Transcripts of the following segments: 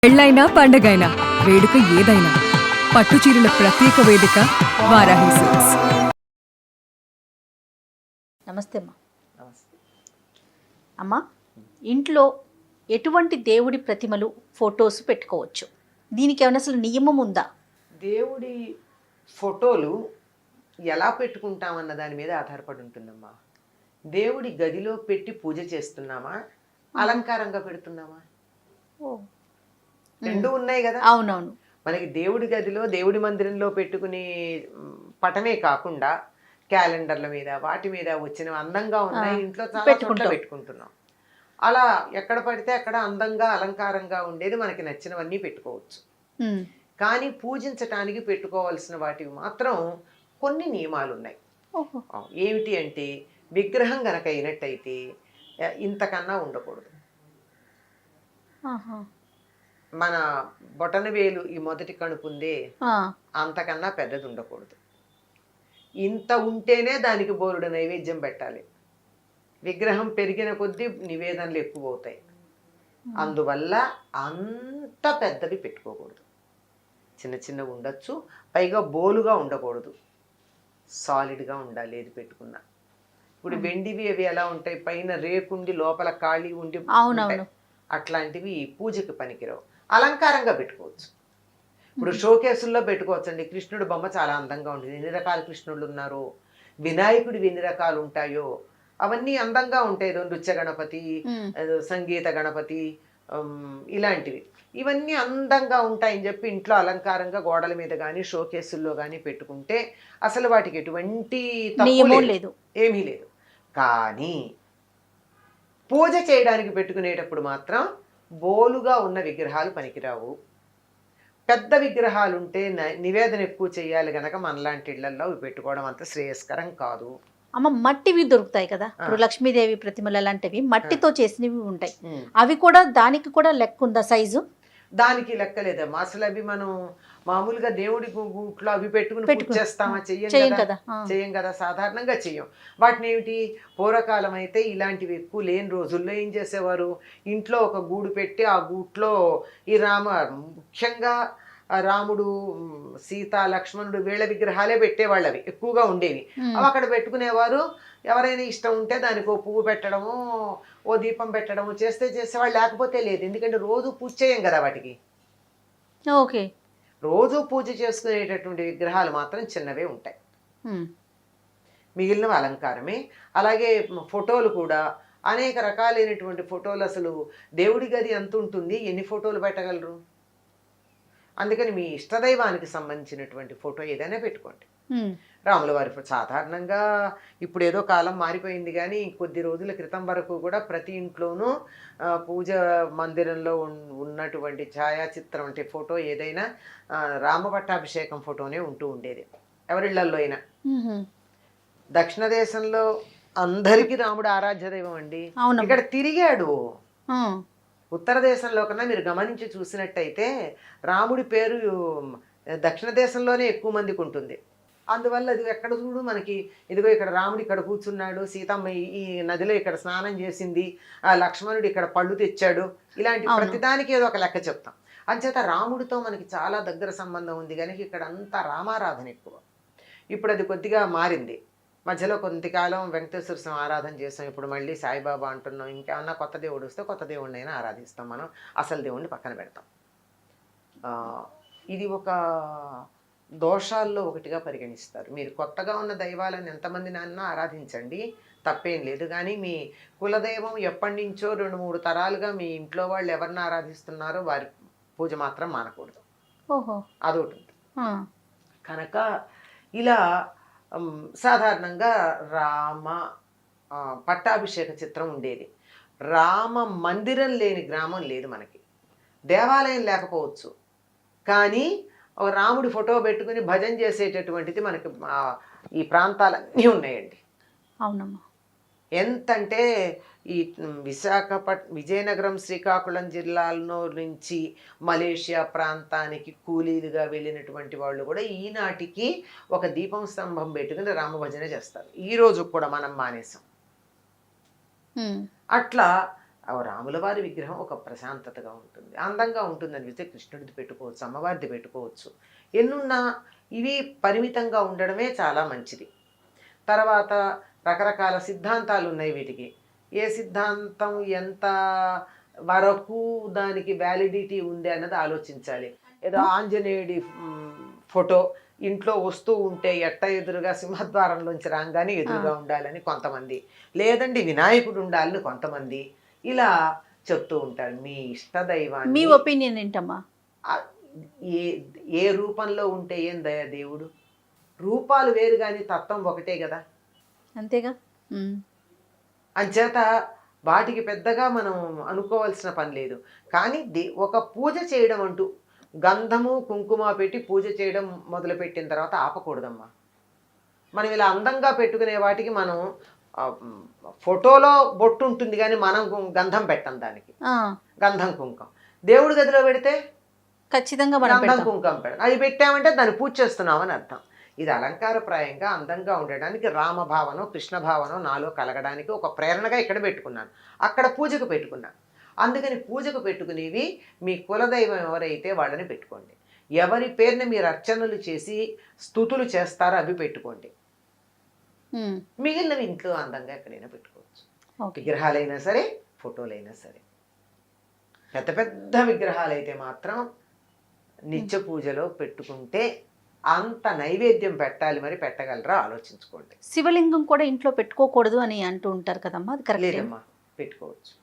పెళ్ళైనా పండగైనా వేడుక ఏదైనా పట్టుచీరల ప్రత్యేక వేదిక వారాహి సిల్క్స్. నమస్తే అమ్మా. అమ్మా, ఇంట్లో ఎటువంటి దేవుడి ప్రతిమలు ఫొటోస్ పెట్టుకోవచ్చు? దీనికి ఏమైనా అసలు నియమం ఉందా? దేవుడి ఫోటోలు ఎలా పెట్టుకుంటామన్న దాని మీద ఆధారపడి ఉంటుందమ్మా. దేవుడి గదిలో పెట్టి పూజ చేస్తున్నామా, అలంకారంగా పెడుతున్నామా? రెండు ఉన్నాయి కదా. అవునవును. మనకి దేవుడి గదిలో దేవుడి మందిరంలో పెట్టుకునే పటమే కాకుండా క్యాలెండర్ల మీద వాటి మీద వచ్చిన అందంగా ఉన్నాయి ఇంట్లో చాలా చోట్ల పెట్టుకుంటున్నాం. అలా ఎక్కడ పడితే అక్కడ అందంగా అలంకారంగా ఉండేది మనకి నచ్చినవన్నీ పెట్టుకోవచ్చు. కానీ పూజించటానికి పెట్టుకోవాల్సిన వాటికి మాత్రం కొన్ని నియమాలు ఉన్నాయి. ఏమిటి అంటే, విగ్రహం గనక అయినట్టయితే ఇంతకన్నా ఉండకూడదు. మన బొటన వేలు ఈ మొదటి కణుపు ఉందే, అంతకన్నా పెద్దది ఉండకూడదు. ఇంత ఉంటేనే దానికి బోరుడు నైవేద్యం పెట్టాలి. విగ్రహం పెరిగిన కొద్దీ నివేదనలు ఎక్కువ అవుతాయి. అందువల్ల అంత పెద్దవి పెట్టుకోకూడదు. చిన్న చిన్నవి ఉండొచ్చు, పైగా బోలుగా ఉండకూడదు, సాలిడ్గా ఉండాలి ఏది పెట్టుకున్నా. ఇప్పుడు వెండివి అవి ఎలా ఉంటాయి, పైన రేకుండి లోపల ఖాళీ ఉండి ఉంటాయి. అట్లాంటివి పూజకి పనికిరావు. అలంకారంగా పెట్టుకోవచ్చు. ఇప్పుడు షోకేసుల్లో పెట్టుకోవచ్చండి. కృష్ణుడు బొమ్మ చాలా అందంగా ఉంటుంది. ఎన్ని రకాల కృష్ణుడు ఉన్నారో, వినాయకుడివి ఎన్ని రకాలు ఉంటాయో అవన్నీ అందంగా ఉంటాయి. నృత్య గణపతి, సంగీత గణపతి, ఇలాంటివి ఇవన్నీ అందంగా ఉంటాయని చెప్పి ఇంట్లో అలంకారంగా గోడల మీద కానీ షోకేసుల్లో కానీ పెట్టుకుంటే అసలు వాటికి ఎటువంటి తప్పు లేదు, ఏమీ లేదు. కానీ పూజ చేయడానికి పెట్టుకునేటప్పుడు మాత్రం బోలుగా ఉన్న విగ్రహాలు పనికిరావు. పెద్ద విగ్రహాలు ఉంటే నివేదన ఎక్కువ చేయాలి గనక మనలాంటి ఇళ్లలో అవి పెట్టుకోవడం అంత శ్రేయస్కరం కాదు. అమ్మ, మట్టివి దొరుకుతాయి కదా, ఇప్పుడు లక్ష్మీదేవి ప్రతిమలు అలాంటివి మట్టితో చేసినవి ఉంటాయి. అవి కూడా దానికి కూడా లెక్క ఉందా సైజు? దానికి లెక్కలేదమ్మా. అసలు అవి మనం మామూలుగా దేవుడి గూట్లో అవి పెట్టుకుని చేస్తామా? చెయ్యం కదా, సాధారణంగా చెయ్యం. వాటిని ఏమిటి, పూర్వకాలం అయితే ఇలాంటివి ఎక్కువ లేని రోజుల్లో ఏం చేసేవారు, ఇంట్లో ఒక గూడు పెట్టి ఆ గూట్లో ఈ ముఖ్యంగా రాముడు, సీత, లక్ష్మణుడు వీళ్ళ విగ్రహాలే పెట్టేవాళ్ళు. అవి ఎక్కువగా ఉండేవి. అవి అక్కడ పెట్టుకునేవారు. ఎవరైనా ఇష్టం ఉంటే దానికి ఓ పువ్వు పెట్టడము, ఓ దీపం పెట్టడము చేసేవాళ్ళు, లేకపోతే లేదు. ఎందుకంటే రోజు పూజ చేయం కదా వాటికి. ఓకే, రోజు పూజ చేసుకునేటటువంటి విగ్రహాలు మాత్రం చిన్నవే ఉంటాయి, మిగిలినవి అలంకారమే. అలాగే ఫోటోలు కూడా అనేక రకాలైనటువంటి ఫోటోలు. అసలు దేవుడి గది ఎంత ఉంటుంది, ఎన్ని ఫోటోలు పెట్టగలరు? అందుకని మీ ఇష్టదైవానికి సంబంధించినటువంటి ఫోటో ఏదైనా పెట్టుకోండి. రాముల వారి సాధారణంగా ఇప్పుడు ఏదో కాలం మారిపోయింది, కానీ కొద్ది రోజుల క్రితం వరకు కూడా ప్రతి ఇంట్లోనూ పూజ మందిరంలో ఉన్నటువంటి ఛాయాచిత్రం అంటే ఫోటో ఏదైనా రామ పట్టాభిషేకం ఫోటోనే ఉంటూ ఉండేది ఎవరిళ్లల్లో అయినా. దక్షిణ దేశంలో అందరికీ రాముడు ఆరాధ్య దైవం అండి. ఇక్కడ తిరిగాడు. ఉత్తర దేశంలో కన్నా మీరు గమనించి చూసినట్టయితే రాముడి పేరు దక్షిణ దేశంలోనే ఎక్కువ మందికి ఉంటుంది. అందువల్ల అది ఎక్కడ చూడు మనకి, ఇదిగో ఇక్కడ రాముడు ఇక్కడ కూర్చున్నాడు, సీతమ్మ ఈ నదిలో ఇక్కడ స్నానం చేసింది, ఆ లక్ష్మణుడు ఇక్కడ పళ్ళు తెచ్చాడు, ఇలాంటి ప్రతిదానికి ఏదో ఒక లెక్క చెప్తాం. అంచేత రాముడితో మనకి చాలా దగ్గర సంబంధం ఉంది కనుక ఇక్కడ అంతా రామారాధన ఎక్కువ. ఇప్పుడు అది కొద్దిగా మారింది. మధ్యలో కొంతకాలం వెంకటేశ్వర స్వామి ఆరాధన చేస్తాం, ఇప్పుడు మళ్ళీ సాయిబాబా అంటున్నాం. ఇంకేమన్నా కొత్త దేవుడు వస్తే కొత్త దేవుడిని అయినా ఆరాధిస్తాం. మనం అసలు దేవుడిని పక్కన పెడతాం. ఇది ఒక దోషాల్లో ఒకటిగా పరిగణిస్తారు. మీరు కొత్తగా ఉన్న దైవాలను ఎంతమంది నాన్న ఆరాధించండి, తప్పేం లేదు. కానీ మీ కులదైవం ఎప్పటి నుంచో 2-3 తరాలుగా మీ ఇంట్లో వాళ్ళు ఎవరిని ఆరాధిస్తున్నారో వారి పూజ మాత్రం మానకూడదు. అదొకటి ఉంటుంది. కనుక ఇలా సాధారణంగా రామ పట్టాభిషేక చిత్రం ఉండేది. రామ మందిరం లేని గ్రామం లేదు మనకి. దేవాలయం లేకపోవచ్చు, కానీ ఒక రాముడి ఫోటో పెట్టుకుని భజన చేసేటటువంటిది మనకి ఈ ప్రాంతాలన్నీ ఉన్నాయండి. అవునమ్మా. ఎంతంటే ఈ విజయనగరం, శ్రీకాకుళం జిల్లాల్లో నుంచి మలేషియా ప్రాంతానికి కూలీలుగా వెళ్ళినటువంటి వాళ్ళు కూడా ఈనాటికి ఒక దీపం స్తంభం పెట్టుకుని రామభజన చేస్తారు. ఈ రోజు కూడా మనం మానేసాం. అట్లా ఆ రాముల వారి విగ్రహం ఒక ప్రశాంతతగా ఉంటుంది, అందంగా ఉంటుంది అనిపిస్తే కృష్ణుడిది పెట్టుకోవచ్చు, అమ్మవారిది పెట్టుకోవచ్చు. ఎన్నున్నా ఇవి పరిమితంగా ఉండడమే చాలా మంచిది. తర్వాత రకరకాల సిద్ధాంతాలు ఉన్నాయి వీటికి. ఏ సిద్ధాంతం ఎంత వరకు దానికి వ్యాలిడిటీ ఉంది అన్నది ఆలోచించాలి. ఏదో ఆంజనేయుడి ఫోటో ఇంట్లో వస్తూ ఉంటే ఎట్ట ఎదురుగా సింహద్వారంలోంచి రాగానే ఎదురుగా ఉండాలని కొంతమంది, లేదండి వినాయకుడు ఉండాలని కొంతమంది ఇలా చెప్తూ ఉంటారు. మీ ఇష్ట మీ దైవాన్ని ఒపీనియన్ ఏంటమ్మా? ఆ ఏ ఏ రూపంలో ఉంటే ఏం దేవుడు? రూపాలు వేరు కానీ తత్వం ఒకటే కదా. అంతేగా. అంచేత వాటికి పెద్దగా మనం అనుకోవాల్సిన పని లేదు. కానీ ఒక పూజ చేయడం అంటూ గంధము కుంకుమ పెట్టి పూజ చేయడం మొదలుపెట్టిన తర్వాత ఆపకూడదమ్మా. మనం ఇలా అందంగా పెట్టుకునే వాటికి మనం ఫోటోలో బొట్టు ఉంటుంది కానీ మనం గంధం పెట్టం దానికి, గంధం కుంకం. దేవుడి గదిలో పెడితే ఖచ్చితంగా గంధం కుంకం పెడతాం. అది పెట్టామంటే దాన్ని పూజ చేస్తున్నామని అర్థం. ఇది అలంకారప్రాయంగా అందంగా ఉండడానికి రామభావనం కృష్ణ భావనం నాలో కలగడానికి ఒక ప్రేరణగా ఇక్కడ పెట్టుకున్నాను, అక్కడ పూజకు పెట్టుకున్నాను. అందుకని పూజకు పెట్టుకునేవి మీ కులదైవం ఎవరైతే వాళ్ళని పెట్టుకోండి. ఎవరి పేరుని మీరు అర్చనలు చేసి స్తుతులు చేస్తారో అవి పెట్టుకోండి. మిగిలినవి ఇంట్లో అందంగా ఎక్కడైనా పెట్టుకోవచ్చు. విగ్రహాలైనా సరే ఫోటోలైనా సరే. పెద్ద పెద్ద విగ్రహాలు అయితే మాత్రం నిత్య పూజలో పెట్టుకుంటే అంత నైవేద్యం పెట్టాలి, మరి పెట్టగలరా ఆలోచించుకోండి. శివలింగం కూడా ఇంట్లో పెట్టుకోకూడదు అని అంటూ ఉంటారు కదమ్మా, అది కరెక్ట్? లేదమ్మా, పెట్టుకోవచ్చు.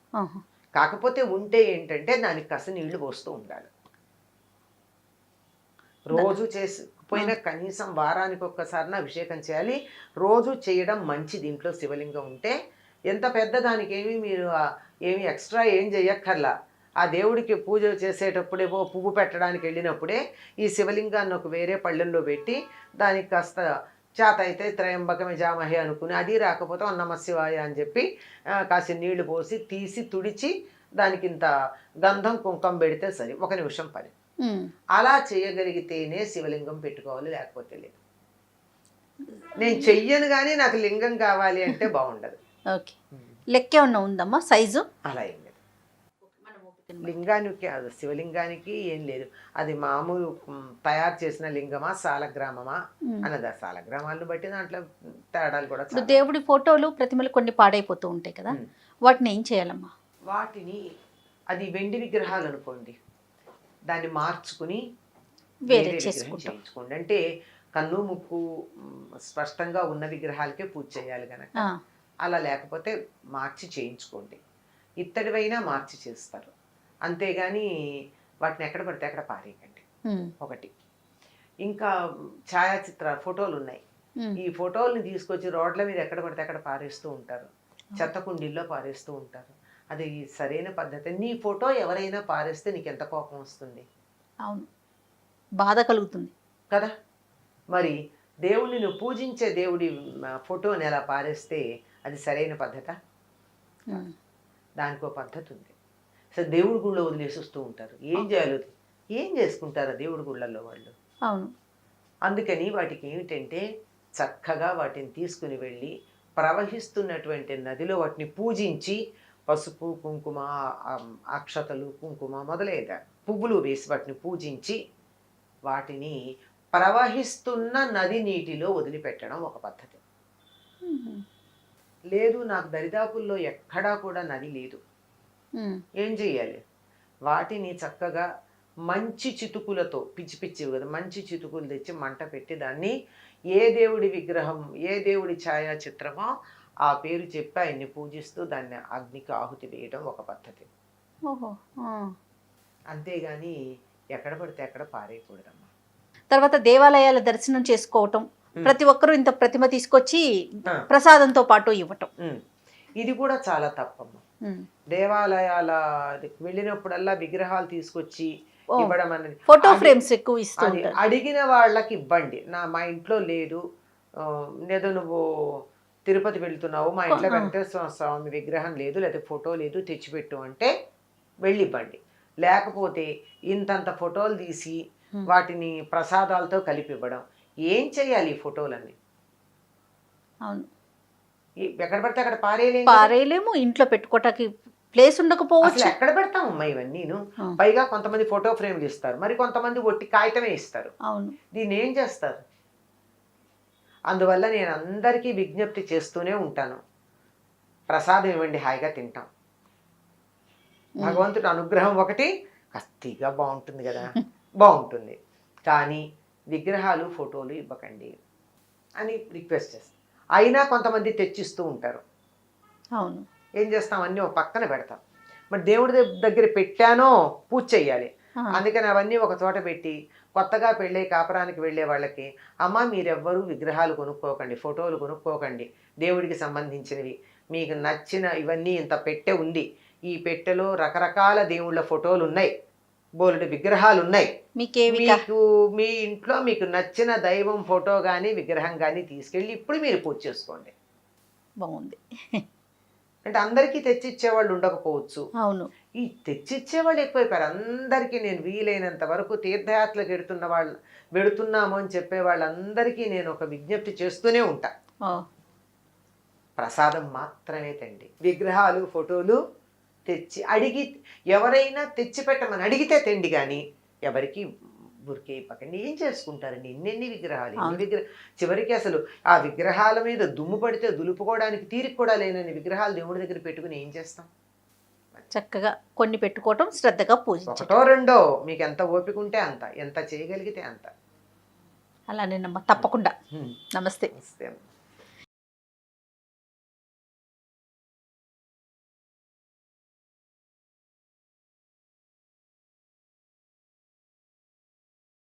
కాకపోతే ఉంటే ఏంటంటే దానికి కాస్త నీళ్లు పోస్తూ ఉండాలి. రోజు పోయినా కనీసం వారానికి ఒక్కసారిన అభిషేకం చేయాలి. రోజు చేయడం మంచిది. ఇంట్లో శివలింగం ఉంటే ఎంత పెద్ద దానికి మీరు ఏమి ఎక్స్ట్రా ఏం చేయక్కర్లా. ఆ దేవుడికి పూజ చేసేటప్పుడే పువ్వు పెట్టడానికి వెళ్ళినప్పుడే ఈ శివలింగాన్ని ఒక వేరే పళ్ళెంలో పెట్టి దానికి కాస్త చేత అయితే త్రయంబకమే జామహే అనుకుని, అది రాకపోతే నమ శివాయ అని చెప్పి కాసి నీళ్లు పోసి తీసి తుడిచి దానికి ఇంత గంధం కుంకం పెడితే సరి, 1 నిమిషం పని. అలా చేయగలిగితేనే శివలింగం పెట్టుకోవాలి, లేకపోతే లేదు. నేను చెయ్యను కానీ నాకు లింగం కావాలి అంటే బాగుండదు. ఓకే, లెక్కేమన్నా ఉందమ్మా సైజు? అలా ఏం లేదు. లింగానికి శివలింగానికి ఏం లేదు. అది మామూలు తయారు చేసిన లింగమా సాలగ్రామమా అన్నది. సాలగ్రామాలను బట్టి దాంట్లో తేడాలు కూడా. దేవుడి ఫోటోలు ప్రతిమలు కొన్ని పాడైపోతూ ఉంటాయి కదా, వాటిని ఏం చేయాలమ్మా? వాటిని అది వెండి విగ్రహాలు అనుకోండి, దాన్ని మార్చుకుని వేరే చేయించుకోండి. అంటే కన్ను ముక్కు స్పష్టంగా ఉన్న విగ్రహాలకే పూజ చేయాలి కనుక అలా, లేకపోతే మార్చి చేయించుకోండి. ఇత్తడివైనా మార్చి చేస్తారు, అంతేగాని వాటిని ఎక్కడ పడితే అక్కడ పారేయకండి. ఒకటి. ఇంకా ఛాయాచిత్రాలు ఫోటోలు ఉన్నాయి, ఈ ఫోటోల్ని తీసుకొచ్చి రోడ్ల మీద ఎక్కడ పడితే అక్కడ పారేస్తూ ఉంటారు, చెత్త కుండీల్లో పారేస్తూ ఉంటారు. అది సరైన పద్ధతి. నీ ఫోటో ఎవరైనా పారేస్తే నీకు ఎంత కోపం వస్తుంది? అవును, బాధ కలుగుతుంది కదా. మరి దేవుడిని నువ్వు పూజించే దేవుడి ఫోటోని ఎలా పారేస్తే అది సరైన పద్ధత? దానికో పద్ధతి ఉంది. సో దేవుడి గుళ్ళో వదిలేసి వస్తూ ఉంటారు. ఏం చేయాలి, ఏం చేసుకుంటారు దేవుడి గుళ్ళల్లో వాళ్ళు? అవును. అందుకని వాటికి ఏమిటంటే చక్కగా వాటిని తీసుకుని వెళ్ళి ప్రవహిస్తున్నటువంటి నదిలో వాటిని పూజించి పసుపు కుంకుమ అక్షతలు కుంకుమ మొదలైన పువ్వులు వేసి వాటిని పూజించి వాటిని ప్రవహిస్తున్న నది నీటిలో వదిలిపెట్టడం ఒక పద్ధతి. లేదు నాకు దరిదాపుల్లో ఎక్కడా కూడా నది లేదు, ఏం చెయ్యాలి? వాటిని చక్కగా మంచి చితుకులతో, పిచ్చి పిచ్చివి కదా, మంచి చితుకులు తెచ్చి మంట పెట్టి దాన్ని ఏ దేవుడి విగ్రహం ఏ దేవుడి ఛాయాచిత్రమో ఆ పేరు చెప్పి ఆయన్ని పూజిస్తూ దాన్ని అగ్నికి ఆహుతి వేయడం ఒక పద్ధతి. అంతేగాని ఎక్కడ పడితే అక్కడ పారేయకూడదమ్మా. తర్వాత దేవాలయాల దర్శనం చేసుకోవటం, ప్రతి ఒక్కరూ ఇంత ప్రతిమ తీసుకొచ్చి ప్రసాదంతో పాటు ఇవ్వటం, ఇది కూడా చాలా తప్పమ్మా. దేవాలయాల వెళ్ళినప్పుడల్లా విగ్రహాలు తీసుకొచ్చి ఇవ్వడం అనేది, ఫోటో ఫ్రేమ్స్ ఎక్కువ ఇస్తుంది. అడిగిన వాళ్ళకి ఇవ్వండి. మా ఇంట్లో లేదు, ఏదో నువ్వు తిరుపతి వెళ్తున్నావు, మా ఇంట్లో వెంకటేశ్వర స్వామి విగ్రహం లేదు లేదా ఫోటో లేదు తెచ్చిపెట్టు అంటే వెళ్ళి ఇవ్వండి. లేకపోతే ఇంతంత ఫోటోలు తీసి వాటిని ప్రసాదాలతో కలిపి ఇవ్వడం. ఏం చేయాలి ఈ ఫోటోలన్నీ? అవును, ఎక్కడ పడితే అక్కడ పారేయలేము, ఇంట్లో పెట్టుకోవటానికి ప్లేస్ అసలు ఉండకపోవచ్చు. ఎక్కడ పెడతామమ్మా ఇవన్నీను? ఆ. పైగా కొంతమంది ఫోటో ఫ్రేమ్లు ఇస్తారు, మరి కొంతమంది ఒట్టి కాగితమే ఇస్తారు. అవును. దీన్ని ఏం చేస్తారు? అందువల్ల నేను అందరికీ విజ్ఞప్తి చేస్తూనే ఉంటాను, ప్రసాదం ఇవ్వండి, హాయిగా తింటాం. భగవంతుడి అనుగ్రహం ఒకటి కత్తిగా బాగుంటుంది కదా, బాగుంటుంది, కానీ విగ్రహాలు ఫోటోలు ఇవ్వకండి అని రిక్వెస్ట్ చేస్తాం. అయినా కొంతమంది తెచ్చిస్తూ ఉంటారు. అవును. ఏం చేస్తాం, అన్నీ ఒక పక్కన పెడతాం. మరి దేవుడి దగ్గర పెట్టానో పూజ చెయ్యాలి, ఆ. అందుకని అవన్నీ ఒక చోట పెట్టి కొత్తగా పెళ్ళే కాపురానికి వెళ్ళే వాళ్ళకి, అమ్మ మీరెవ్వరూ విగ్రహాలు కొనుక్కోకండి, ఫోటోలు కొనుక్కోకండి, దేవుడికి సంబంధించినవి మీకు నచ్చిన ఇవన్నీ ఇంత పెట్టె ఉంది, ఈ పెట్టెలో రకరకాల దేవుళ్ళ ఫోటోలు ఉన్నాయి, బోలెడు విగ్రహాలు ఉన్నాయి, మీకేవి మీకు మీ ఇంట్లో మీకు నచ్చిన దైవం ఫోటో కానీ విగ్రహం కానీ తీసుకెళ్ళి ఇప్పుడు మీరు పూజ చేసుకోండి. బాగుంది. అంటే అందరికీ తెచ్చిచ్చేవాళ్ళు ఉండకపోవచ్చు, అవును. ఈ తెచ్చిచ్చేవాళ్ళు ఎక్కువైపోయారు. అందరికీ నేను వీలైనంత వరకు తీర్థయాత్రలకు వెడుతున్నాము అని చెప్పే వాళ్ళందరికీ నేను ఒక విజ్ఞప్తి చేస్తూనే ఉంటా, ఓ. ప్రసాదం మాత్రమే తండి, విగ్రహాలు ఫోటోలు తెచ్చి అడిగి ఎవరైనా తెచ్చి పెట్టమని అడిగితే తెండి, కానీ ఎవరికి ఊరికే ఇవ్వకండి. ఏం చేసుకుంటారండి ఎన్నెన్ని విగ్రహాలు, చివరికి అసలు ఆ విగ్రహాల మీద దుమ్ము పడితే దులుపుకోవడానికి తీరిక కూడా లేనని విగ్రహాలు దేవుడి దగ్గర పెట్టుకుని ఏం చేస్తాం? చక్కగా కొన్ని పెట్టుకోవటం, శ్రద్ధగా పూజించటం. ఒకటో రెండో మీకు ఎంత ఓపిక ఉంటే అంత, ఎంత చేయగలిగితే అంత. అలానేనమ్మా, తప్పకుండా. నమస్తే. నమస్తే.